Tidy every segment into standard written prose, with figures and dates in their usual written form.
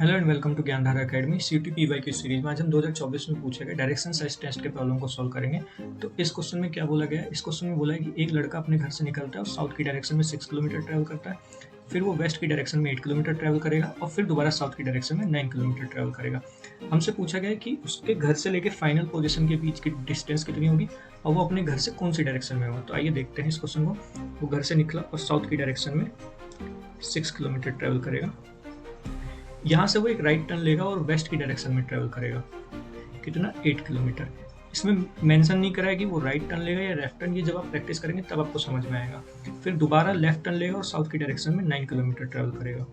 Hello and welcome to Gyandhara academy CTPY की series में आज हम 2024 में पूछे गए डायरेक्शन साइज टेस्ट के प्रॉब्लम को सॉल्व करेंगे। तो इस क्वेश्चन में क्या बोला गया है? इस क्वेश्चन में बोला है कि एक लड़का अपने घर से निकलता है और साउथ की डायरेक्शन में 6 किलोमीटर ट्रैवल करता है, फिर वो वेस्ट की डायरेक्शन में 8 किलोमीटर ट्रैवल करेगा और फिर दोबारा साउथ की डायरेक्शन में 9 किलोमीटर ट्रैवल करेगा। हमसे पूछा गया है कि उसके घर से लेकर फाइनल पोजिशन के बीच की डिस्टेंस कितनी होगी और वो अपने घर से कौन सी डायरेक्शन में होगा। तो आइए देखते हैं इस क्वेश्चन को। वो घर से निकला और साउथ की डायरेक्शन में 6 किलोमीटर ट्रैवल करेगा। यहाँ से वो एक राइट टर्न लेगा और वेस्ट की डायरेक्शन में ट्रेवल करेगा। कितना? 8 किलोमीटर। इसमें मेंशन नहीं करा है कि वो राइट टर्न लेगा या लेफ्ट टर्न। ये जब आप प्रैक्टिस करेंगे तब आपको समझ में आएगा। फिर दोबारा लेफ्ट टर्न लेगा और साउथ की डायरेक्शन में 9 किलोमीटर ट्रेवल करेगा।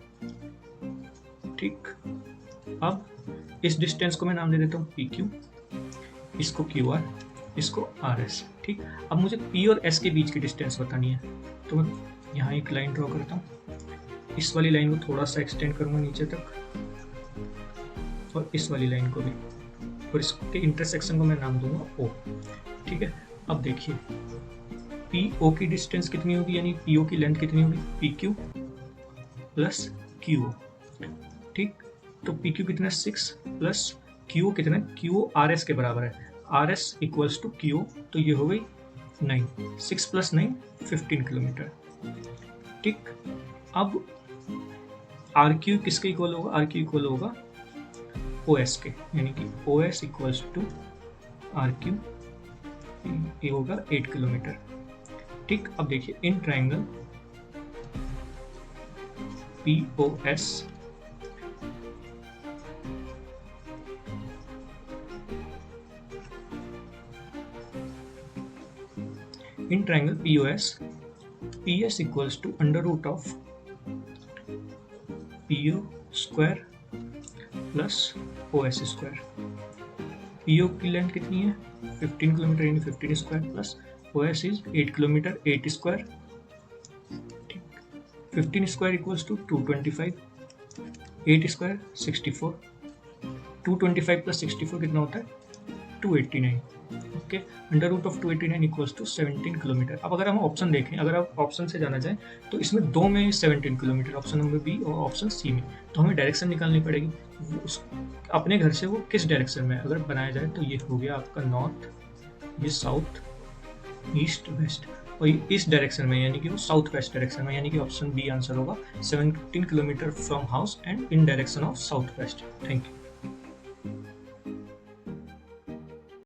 ठीक, अब इस डिस्टेंस को मैं नाम दे देता हूँ PQ, इसको QR, इसको RS। ठीक, अब मुझे P और S के बीच की डिस्टेंस बतानी है। तो मैं यहाँ एक लाइन ड्रॉ करता हूँ, इस वाली लाइन को थोड़ा सा एक्सटेंड करूंगा नीचे तक और इस वाली लाइन को भी, और इसके इंटरसेक्शन को मैं नाम दूंगा O। ठीक है, अब देखिए PO की डिस्टेंस कितनी होगी, यानी PO की लेंथ कितनी होगी? PQ plus QO। ठीक, तो PQ कितना? 6 प्लस QO कितना? QO RS के बराबर है। RS इक्वल्स टू QO, तो ये हो गई 9। 6 प्लस 9 15 किलोमीटर। ठीक, अब RQ किसके इक्वल होगा? RQ इक्वल होगा OS के, यानी कि OS इक्वल्स टू RQ, ये होगा 8 किलोमीटर। ठीक, अब देखिए in triangle POS in triangle POS PS equals to under root of PO square plus OS square. PO की लेंथ कितनी है? 15 किलोमीटर, यानी 15 square plus OS is 8 kilometre, 8 square. ठीक, 15 square equals to 225, 8 square 64, 225 plus 64 कितना होता है? 289। Okay, under root of 289 equals to 17 kilometre. अब अगर हम ऑप्शन देखें, अगर आप ऑप्शन से जाना चाहें तो इसमें दो में 17 किलोमीटर, ऑप्शन नंबर बी और ऑप्शन सी में। तो हमें डायरेक्शन निकालनी पड़ेगी, उस अपने घर से वो किस डायरेक्शन में अगर बनाया जाए। तो ये हो गया आपका नॉर्थ, ये साउथ, ईस्ट, वेस्ट, और ये इस डायरेक्शन में, यानी कि वो साउथ वेस्ट डायरेक्शन में, यानी कि ऑप्शन बी आंसर होगा 17 kilometre from house and in direction of south west. Thank you.